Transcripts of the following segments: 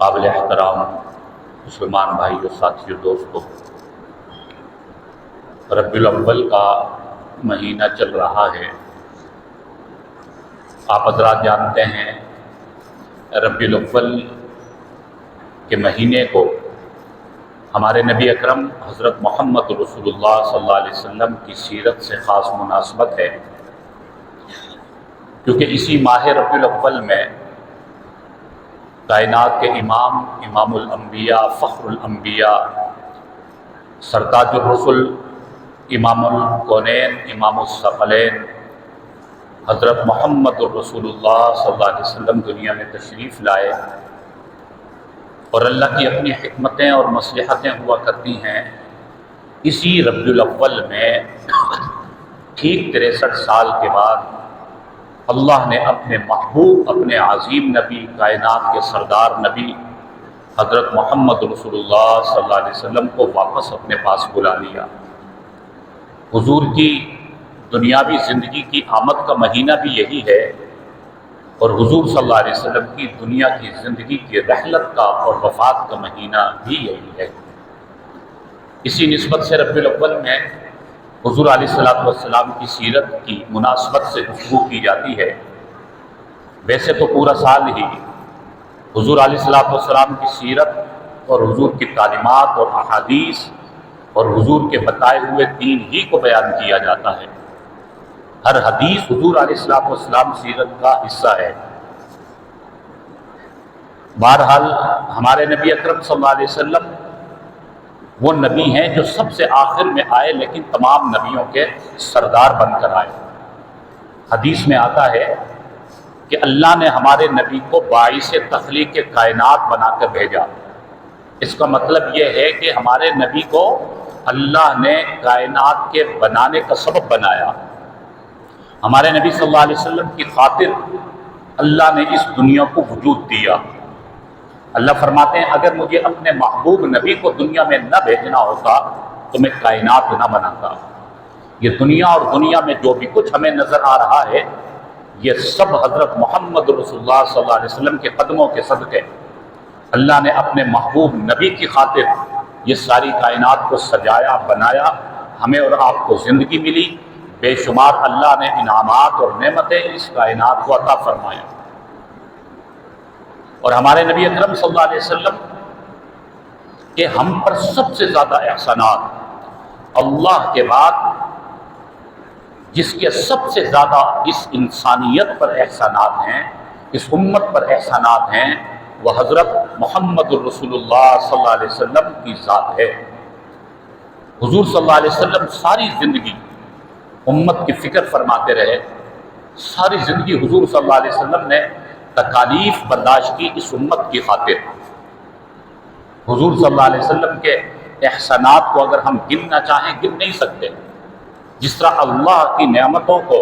قابل احترام مسلمان بھائیوں، ساتھیوں، دوستوں، ربیع الاول کا مہینہ چل رہا ہے۔ آپ حضرات جانتے ہیں ربیع الاول کے مہینے کو ہمارے نبی اکرم حضرت محمد رسول اللہ صلی اللہ علیہ وسلم کی سیرت سے خاص مناسبت ہے، کیونکہ اسی ماہ ربیع الاول میں کائنات کے امام الانبیاء، فخر الانبیاء، سرتاج الرسل، امام الکونین، امام الثقلین حضرت محمد الرسول اللہ صلی اللہ علیہ وسلم دنیا میں تشریف لائے، اور اللہ کی اپنی حکمتیں اور مصلحتیں ہوا کرتی ہیں۔ اسی ربیع الاول میں ٹھیک 63 سال کے بعد اللہ نے اپنے محبوب، اپنے عظیم نبی، کائنات کے سردار نبی حضرت محمد رسول اللہ صلی اللہ علیہ وسلم کو واپس اپنے پاس بلا لیا۔ حضور کی دنیاوی زندگی کی آمد کا مہینہ بھی یہی ہے، اور حضور صلی اللہ علیہ وسلم کی دنیا کی زندگی کی رحلت کا اور وفات کا مہینہ بھی یہی ہے۔ اسی نسبت سے ربیع الاول میں حضور علیہ السلام کی سیرت کی مناسبت سے گفتگو کی جاتی ہے۔ ویسے تو پورا سال ہی حضور علیہ السلام کی سیرت اور حضور کی تعلیمات اور احادیث اور حضور کے بتائے ہوئے دین ہی کو بیان کیا جاتا ہے۔ ہر حدیث حضور علیہ السلام سیرت کا حصہ ہے۔ بہرحال ہمارے نبی اکرم صلی اللہ علیہ وسلم وہ نبی ہیں جو سب سے آخر میں آئے، لیکن تمام نبیوں کے سردار بن کر آئے۔ حدیث میں آتا ہے کہ اللہ نے ہمارے نبی کو باعث تخلیق کائنات بنا کر بھیجا۔ اس کا مطلب یہ ہے کہ ہمارے نبی کو اللہ نے کائنات کے بنانے کا سبب بنایا۔ ہمارے نبی صلی اللہ علیہ وسلم کی خاطر اللہ نے اس دنیا کو وجود دیا۔ اللہ فرماتے ہیں اگر مجھے اپنے محبوب نبی کو دنیا میں نہ بھیجنا ہوتا تو میں کائنات نہ بناتا۔ یہ دنیا اور دنیا میں جو بھی کچھ ہمیں نظر آ رہا ہے، یہ سب حضرت محمد رسول اللہ صلی اللہ علیہ وسلم کے قدموں کے صدقے اللہ نے اپنے محبوب نبی کی خاطر یہ ساری کائنات کو سجایا، بنایا۔ ہمیں اور آپ کو زندگی ملی، بے شمار اللہ نے انعامات اور نعمتیں اس کائنات کو عطا فرمایا۔ اور ہمارے نبی اکرم صلی اللہ علیہ وسلم کہ ہم پر سب سے زیادہ احسانات اللہ کے بعد جس کے سب سے زیادہ اس انسانیت پر احسانات ہیں، اس امت پر احسانات ہیں، وہ حضرت محمد الرسول اللہ صلی اللہ علیہ وسلم کی ذات ہے۔ حضور صلی اللہ علیہ وسلم ساری زندگی امت کی فکر فرماتے رہے۔ ساری زندگی حضور صلی اللہ علیہ وسلم نے تکالیف برداشت کی اس امت کی خاطر۔ حضور صلی اللہ علیہ وسلم کے احسانات کو اگر ہم گننا چاہیں گن نہیں سکتے۔ جس طرح اللہ کی نعمتوں کو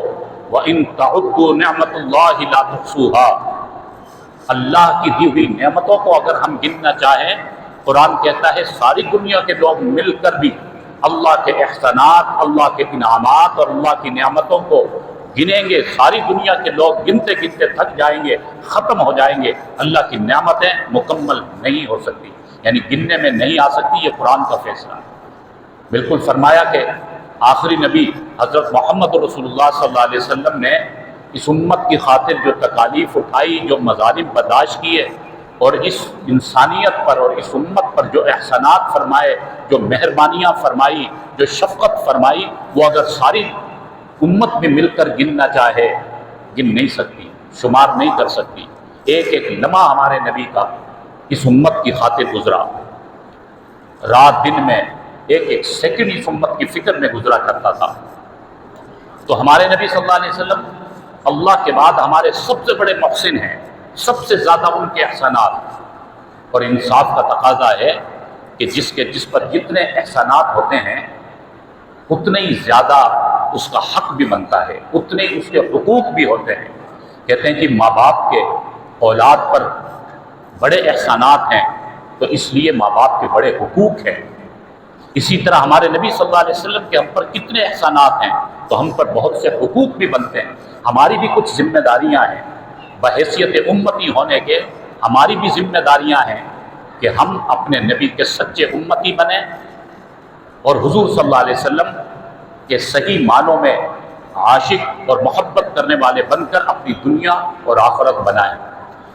وَإِن تَعُدُّوا نِعْمَةَ اللَّهِ لَا تُحْصُوهَا، اللہ کی دی ہوئی نعمتوں کو اگر ہم گننا چاہیں، قرآن کہتا ہے ساری دنیا کے لوگ مل کر بھی اللہ کے احسانات، اللہ کے انعامات اور اللہ کی نعمتوں کو گنیں گے، ساری دنیا کے لوگ گنتے گنتے تھک جائیں گے، ختم ہو جائیں گے۔ اللہ کی نعمتیں مکمل نہیں ہو سکتی، یعنی گننے میں نہیں آ سکتی۔ یہ قرآن کا فیصلہ ہے۔ بالکل فرمایا کہ آخری نبی حضرت محمد رسول اللہ صلی اللہ علیہ وسلم نے اس امت کی خاطر جو تکالیف اٹھائی، جو مظالم برداشت کیے، اور اس انسانیت پر اور اس امت پر جو احسانات فرمائے، جو مہربانیاں فرمائی، جو شفقت فرمائی، وہ اگر ساری امت میں مل کر گننا چاہے گن نہیں سکتی، شمار نہیں کر سکتی۔ ایک ایک لمحہ ہمارے نبی کا اس امت کی خاطر گزرا۔ رات دن میں ایک ایک سیکنڈ اس امت کی فکر میں گزرا کرتا تھا۔ تو ہمارے نبی صلی اللہ علیہ وسلم اللہ کے بعد ہمارے سب سے بڑے محسن ہیں، سب سے زیادہ ان کے احسانات، اور انصاف کا تقاضا ہے کہ جس پر جتنے احسانات ہوتے ہیں اتنے ہی زیادہ اس کا حق بھی بنتا ہے، اتنے اس کے حقوق بھی ہوتے ہیں۔ کہتے ہیں کہ ماں باپ کے اولاد پر بڑے احسانات ہیں تو اس لیے ماں باپ کے بڑے حقوق ہیں۔ اسی طرح ہمارے نبی صلی اللہ علیہ وسلم کے ہم پر کتنے احسانات ہیں تو ہم پر بہت سے حقوق بھی بنتے ہیں۔ ہماری بھی کچھ ذمہ داریاں ہیں بحیثیت امتی ہونے کے ہماری بھی ذمہ داریاں ہیں کہ ہم اپنے نبی کے سچے امتی بنیں اور حضور صلی اللہ علیہ وسلم کے صحیح معنوں میں عاشق اور محبت کرنے والے بن کر اپنی دنیا اور آخرت بنائیں۔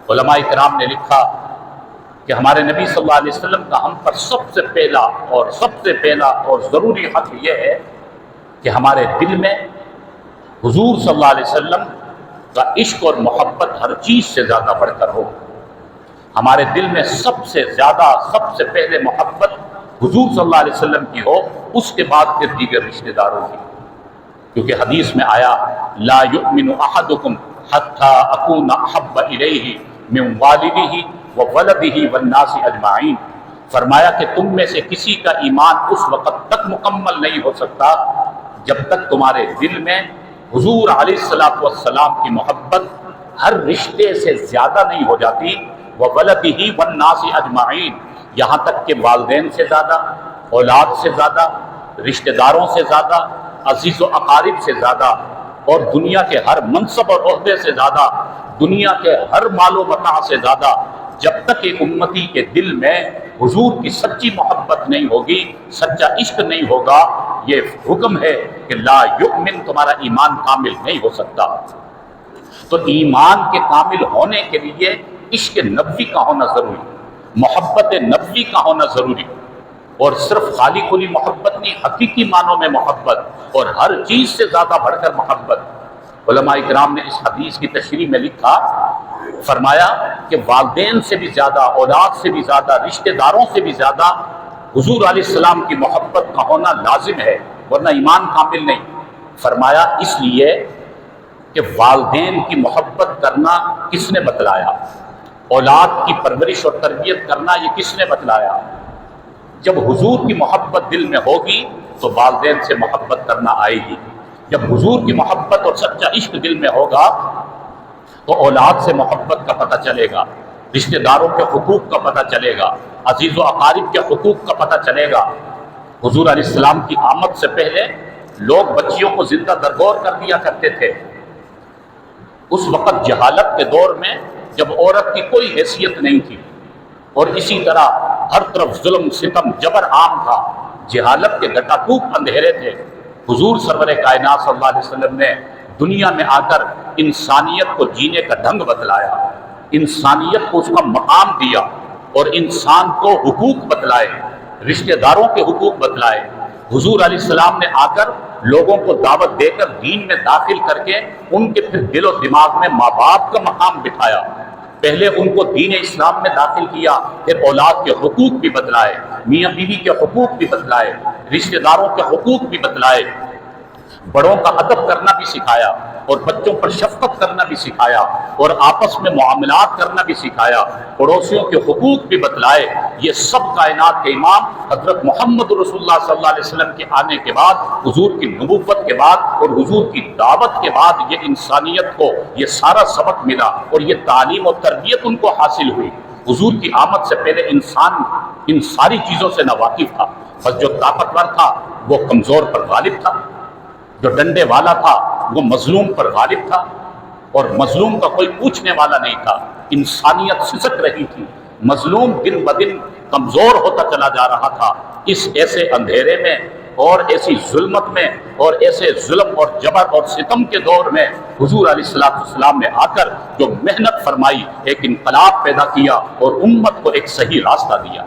علماء کرام نے لکھا کہ ہمارے نبی صلی اللہ علیہ وسلم کا ہم پر سب سے پہلا اور ضروری حق یہ ہے کہ ہمارے دل میں حضور صلی اللہ علیہ وسلم کا عشق اور محبت ہر چیز سے زیادہ بڑھ کر ہو۔ ہمارے دل میں سب سے پہلے محبت حضور صلی اللہ علیہ وسلم کی ہو، اس کے بعد پھر دیگر رشتہ داروں کی، کیونکہ حدیث میں آیا لا یؤمن احدکم حتی اکون احب الیہ من والدہ وولدہ والناس اجمعین، فرمایا کہ تم میں سے کسی کا ایمان اس وقت تک مکمل نہیں ہو سکتا جب تک تمہارے دل میں حضور علیہ السلام کی محبت ہر رشتے سے زیادہ نہیں ہو جاتی، وولدہ والناس اجمعین، یہاں تک کہ والدین سے زیادہ، اولاد سے زیادہ، رشتہ داروں سے زیادہ، عزیز و اقارب سے زیادہ، اور دنیا کے ہر منصب اور عہدے سے زیادہ، دنیا کے ہر مال و متاع سے زیادہ، جب تک ایک امتی کے دل میں حضور کی سچی محبت نہیں ہوگی، سچا عشق نہیں ہوگا، یہ حکم ہے کہ لا یؤمن، تمہارا ایمان کامل نہیں ہو سکتا۔ تو ایمان کے کامل ہونے کے لیے عشق نبوی کا ہونا ضروری، محبت نبوی کا ہونا ضروری، اور صرف خالی کھلی محبت نہیں، حقیقی معنوں میں محبت، اور ہر چیز سے زیادہ بڑھ کر محبت۔ علماء کرام نے اس حدیث کی تشریح میں لکھا، فرمایا کہ والدین سے بھی زیادہ، اولاد سے بھی زیادہ، رشتہ داروں سے بھی زیادہ حضور علیہ السلام کی محبت کا ہونا لازم ہے، ورنہ ایمان کامل نہیں۔ فرمایا اس لیے کہ والدین کی محبت کرنا کس نے بتلایا، اولاد کی پرورش اور تربیت کرنا یہ کس نے بتلایا؟ جب حضور کی محبت دل میں ہوگی تو والدین سے محبت کرنا آئے گی، جب حضور کی محبت اور سچا عشق دل میں ہوگا تو اولاد سے محبت کا پتہ چلے گا، رشتہ داروں کے حقوق کا پتہ چلے گا، عزیز و اقارب کے حقوق کا پتہ چلے گا۔ حضور علیہ السلام کی آمد سے پہلے لوگ بچیوں کو زندہ درگور کر دیا کرتے تھے۔ اس وقت جہالت کے دور میں جب عورت کی کوئی حیثیت نہیں تھی، اور اسی طرح ہر طرف ظلم ستم جبر عام تھا، جہالت کے گٹاٹوپ اندھیرے تھے، حضور سرور کائنات صلی اللہ علیہ وسلم نے دنیا میں آ کر انسانیت کو جینے کا ڈھنگ بتلایا، انسانیت کو اس کا مقام دیا، اور انسان کو حقوق بتلائے، رشتہ داروں کے حقوق بتلائے۔ حضور علیہ السلام نے آ کر لوگوں کو دعوت دے کر دین میں داخل کر کے ان کے پھر دل و دماغ میں ماں باپ کا مقام بٹھایا، پہلے ان کو دین اسلام میں داخل کیا، پھر اولاد کے حقوق بھی بتلائے، میاں بیوی کے حقوق بھی بتلائے، رشتہ داروں کے حقوق بھی بتلائے، بڑوں کا ادب کرنا بھی سکھایا، اور بچوں پر شفقت کرنا بھی سکھایا، اور آپس میں معاملات کرنا بھی سکھایا، پڑوسیوں کے حقوق بھی بتلائے۔ یہ سب کائنات کے امام حضرت محمد رسول اللہ صلی اللہ علیہ وسلم کے آنے کے بعد، حضور کی نبوت کے بعد اور حضور کی دعوت کے بعد یہ انسانیت کو یہ سارا سبق ملا، اور یہ تعلیم اور تربیت ان کو حاصل ہوئی۔ حضور کی آمد سے پہلے انسان ان ساری چیزوں سے ناواقف تھا، بس جو طاقتور تھا وہ کمزور پر غالب تھا، جو ڈنڈے والا تھا وہ مظلوم پر غالب تھا، اور مظلوم کا کوئی پوچھنے والا نہیں تھا۔ انسانیت سسک رہی تھی، مظلوم دن بدن کمزور ہوتا چلا جا رہا تھا۔ اس ایسے اندھیرے میں اور ایسی ظلمت میں اور ایسے ظلم اور جبر اور ستم کے دور میں حضور علیہ السلام نے آ کر جو محنت فرمائی، ایک انقلاب پیدا کیا اور امت کو ایک صحیح راستہ دیا۔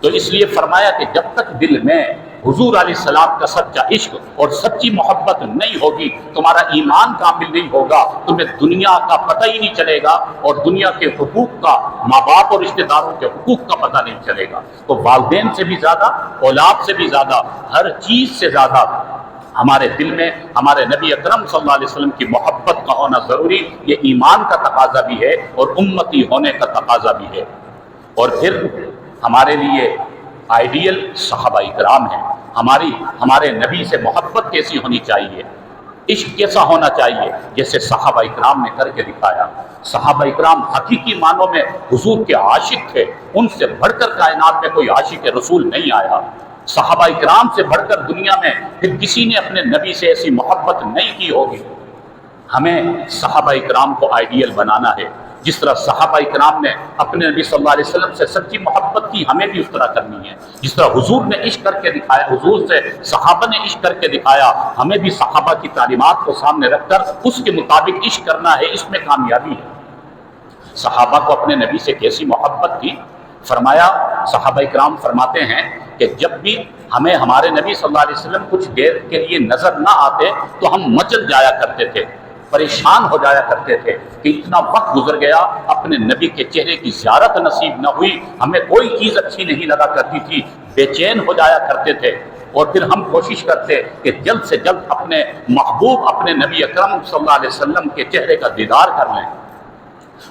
تو اس لیے فرمایا کہ جب تک دل میں حضور علیہ السلام کا سچا عشق اور سچی محبت نہیں ہوگی، تمہارا ایمان کامل نہیں ہوگا، تمہیں دنیا کا پتہ ہی نہیں چلے گا، اور دنیا کے حقوق کا، ماں باپ اور رشتہ داروں کے حقوق کا پتہ نہیں چلے گا۔ تو والدین سے بھی زیادہ، اولاد سے بھی زیادہ، ہر چیز سے زیادہ ہمارے دل میں ہمارے نبی اکرم صلی اللہ علیہ وسلم کی محبت کا ہونا ضروری، یہ ایمان کا تقاضا بھی ہے اور امتی ہونے کا تقاضا بھی ہے۔ اور پھر ہمارے لیے آئیڈیل صحابہ کرام ہیں۔ ہمارے نبی سے محبت کیسی ہونی چاہیے، عشق کیسا ہونا چاہیے، جیسے صحابہ کرام نے کر کے دکھایا۔ صحابہ کرام حقیقی معنوں میں حضور کے عاشق تھے، ان سے بڑھ کر کائنات میں کوئی عاشق رسول نہیں آیا۔ صحابہ کرام سے بڑھ کر دنیا میں پھر کسی نے اپنے نبی سے ایسی محبت نہیں کی ہوگی۔ ہمیں صحابہ کرام کو آئیڈیل بنانا ہے، جس طرح صحابہ کرام نے اپنے نبی صلی اللہ علیہ وسلم سے سچی محبت کی، ہمیں بھی اس طرح کرنی ہے۔ جس طرح حضور نے عشق کر کے دکھایا، حضور سے صحابہ نے عشق کر کے دکھایا، ہمیں بھی صحابہ کی تعلیمات کو سامنے رکھ کر اس کے مطابق عشق کرنا ہے، اس میں کامیابی ہے۔ صحابہ کو اپنے نبی سے کیسی محبت تھی، فرمایا، صحابہ کرام فرماتے ہیں کہ جب بھی ہمیں ہمارے نبی صلی اللہ علیہ وسلم کچھ دیر کے لیے نظر نہ آتے تو ہم مچل جایا کرتے تھے، پریشان ہو جایا کرتے تھے کہ اتنا وقت گزر گیا، اپنے نبی کے چہرے کی زیارت نصیب نہ ہوئی، ہمیں کوئی چیز اچھی نہیں لگا کرتی تھی، بے چین ہو جایا کرتے تھے، اور پھر ہم کوشش کرتے کہ جلد سے جلد اپنے محبوب اپنے نبی اکرم صلی اللہ علیہ وسلم کے چہرے کا دیدار کر لیں۔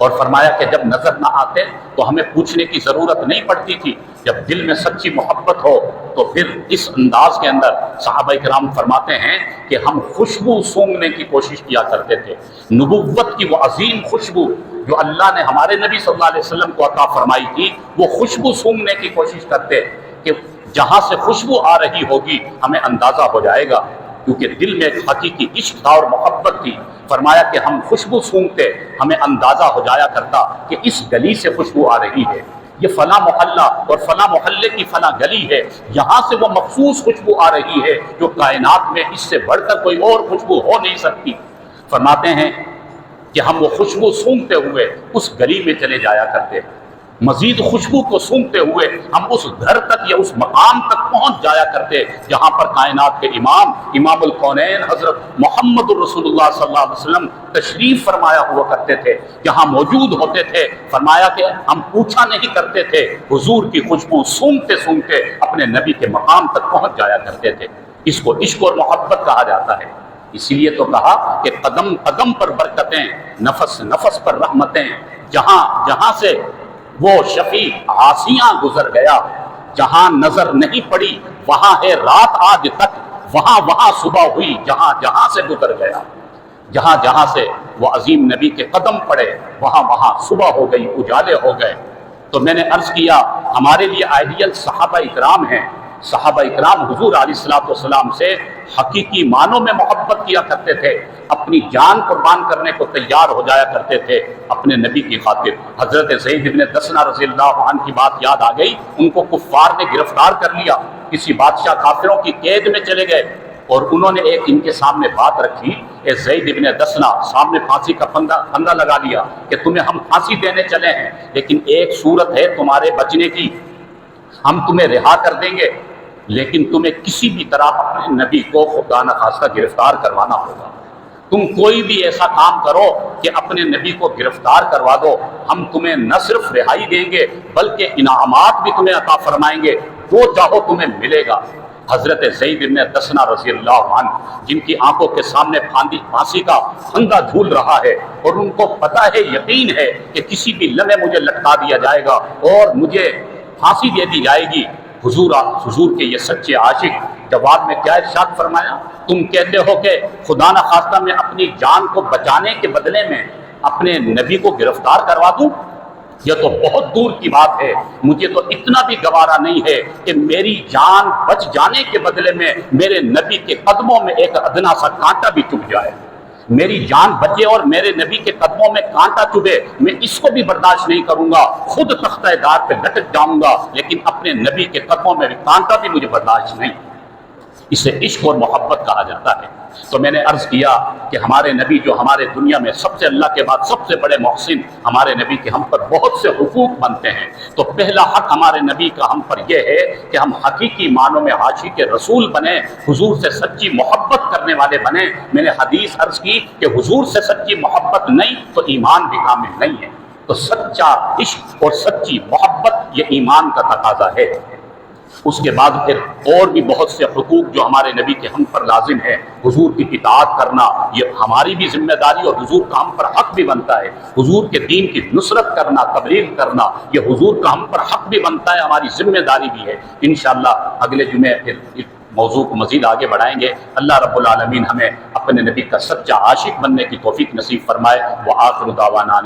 اور فرمایا کہ جب نظر نہ آتے تو ہمیں پوچھنے کی ضرورت نہیں پڑتی تھی، جب دل میں سچی محبت ہو تو پھر اس انداز کے اندر صحابہ کرام فرماتے ہیں کہ ہم خوشبو سونگھنے کی کوشش کیا کرتے تھے، نبوت کی وہ عظیم خوشبو جو اللہ نے ہمارے نبی صلی اللہ علیہ وسلم کو عطا فرمائی تھی، وہ خوشبو سونگھنے کی کوشش کرتے کہ جہاں سے خوشبو آ رہی ہوگی ہمیں اندازہ ہو جائے گا، کیونکہ دل میں ایک حقیقی عشق تھا اور محبت تھی۔ فرمایا کہ ہم خوشبو سونگتے، ہمیں اندازہ ہو جایا کرتا کہ اس گلی سے خوشبو آ رہی ہے، یہ فلاں محلہ اور فلاں محلے کی فلاں گلی ہے، یہاں سے وہ مخصوص خوشبو آ رہی ہے جو کائنات میں اس سے بڑھ کر کوئی اور خوشبو ہو نہیں سکتی۔ فرماتے ہیں کہ ہم وہ خوشبو سونگتے ہوئے اس گلی میں چلے جایا کرتے، مزید خوشبو کو سونگتے ہوئے ہم اس گھر تک یا اس مقام تک پہنچ جایا کرتے جہاں پر کائنات کے امام الکونین حضرت محمد الرسول اللہ صلی اللہ علیہ وسلم تشریف فرمایا ہوا کرتے تھے، جہاں موجود ہوتے تھے۔ فرمایا کہ ہم پوچھا نہیں کرتے تھے، حضور کی خوشبو سونگتے سونگتے اپنے نبی کے مقام تک پہنچ جایا کرتے تھے۔ اس کو عشق اور محبت کہا جاتا ہے۔ اسی لیے تو کہا کہ قدم قدم پر برکتیں، نفس نفس پر رحمتیں، جہاں جہاں سے وہ شفیع عاصیاں گزر گیا، جہاں نظر نہیں پڑی وہاں ہے رات آج تک، وہاں وہاں صبح ہوئی جہاں جہاں سے گزر گیا۔ جہاں جہاں سے وہ عظیم نبی کے قدم پڑے وہاں وہاں صبح ہو گئی، اجالے ہو گئے۔ تو میں نے عرض کیا ہمارے لیے آئیڈیل صحابہ اکرام ہیں۔ صحابہ اکرام حضور علیہ الصلوۃ والسلام سے حقیقی معنوں میں محبت کیا کرتے تھے، اپنی جان قربان کرنے کو تیار ہو جایا کرتے تھے اپنے نبی کی خاطر۔ حضرت زید بن دسنہ رضی اللہ عنہ کی بات یاد آ گئی، ان کو کفار نے گرفتار کر لیا، کسی بادشاہ کافروں کی قید میں چلے گئے، اور انہوں نے ایک ان کے سامنے بات رکھی، اے زید بن دسنہ، سامنے پھانسی کا پھندا لگا لیا کہ تمہیں ہم پھانسی دینے چلے ہیں، لیکن ایک صورت ہے تمہارے بچنے کی، ہم تمہیں رہا کر دیں گے، لیکن تمہیں کسی بھی طرح اپنے نبی کو خدا نخواستہ گرفتار کروانا ہوگا۔ تم کوئی بھی ایسا کام کرو کہ اپنے نبی کو گرفتار کروا دو، ہم تمہیں نہ صرف رہائی دیں گے بلکہ انعامات بھی تمہیں عطا فرمائیں گے، جو چاہو تمہیں ملے گا۔ حضرت زید بن دسنہ رضی اللہ عنہ، جن کی آنکھوں کے سامنے پھانسی کا پھندا جھول رہا ہے اور ان کو پتہ ہے، یقین ہے کہ کسی بھی لمحے مجھے لٹکا دیا جائے گا اور مجھے پھانسی دے دی جائے گی، حضور کے یہ سچے عاشق جواب میں کیا ارشاد فرمایا، تم کہتے ہو کہ خدا نخواستہ میں اپنی جان کو بچانے کے بدلے میں اپنے نبی کو گرفتار کروا دوں؟ یہ تو بہت دور کی بات ہے، مجھے تو اتنا بھی گوارا نہیں ہے کہ میری جان بچ جانے کے بدلے میں میرے نبی کے قدموں میں ایک ادنا سا کانٹا بھی چبھ جائے۔ میری جان بچے اور میرے نبی کے قدموں میں کانٹا چبھے، میں اس کو بھی برداشت نہیں کروں گا، خود تختہ دار پہ لٹک جاؤں گا، لیکن اپنے نبی کے قدموں میں کانٹا بھی مجھے برداشت نہیں۔ اسے عشق اور محبت کہا جاتا ہے۔ تو میں نے عرض کیا کہ ہمارے نبی جو ہمارے دنیا میں سب سے اللہ کے بعد سب سے بڑے محسن، ہمارے نبی کے ہم پر بہت سے حقوق بنتے ہیں، تو پہلا حق ہمارے نبی کا ہم پر یہ ہے کہ ہم حقیقی معنوں میں عاشق رسول بنیں، حضور سے سچی محبت کرنے والے بنیں۔ میں نے حدیث عرض کی کہ حضور سے سچی محبت نہیں تو ایمان بھی کامل نہیں ہے۔ تو سچا عشق اور سچی محبت یہ ایمان کا تقاضا ہے۔ اس کے بعد پھر اور بھی بہت سے حقوق جو ہمارے نبی کے ہم پر لازم ہے، حضور کی اطاعت کرنا یہ ہماری بھی ذمہ داری اور حضور کا ہم پر حق بھی بنتا ہے، حضور کے دین کی نصرت کرنا، تبلیغ کرنا یہ حضور کا ہم پر حق بھی بنتا ہے، ہماری ذمہ داری بھی ہے۔ انشاءاللہ اگلے جمعے پھر اس موضوع کو مزید آگے بڑھائیں گے۔ اللہ رب العالمین ہمیں اپنے نبی کا سچا عاشق بننے کی توفیق نصیب فرمائے۔ وآخر دعوانا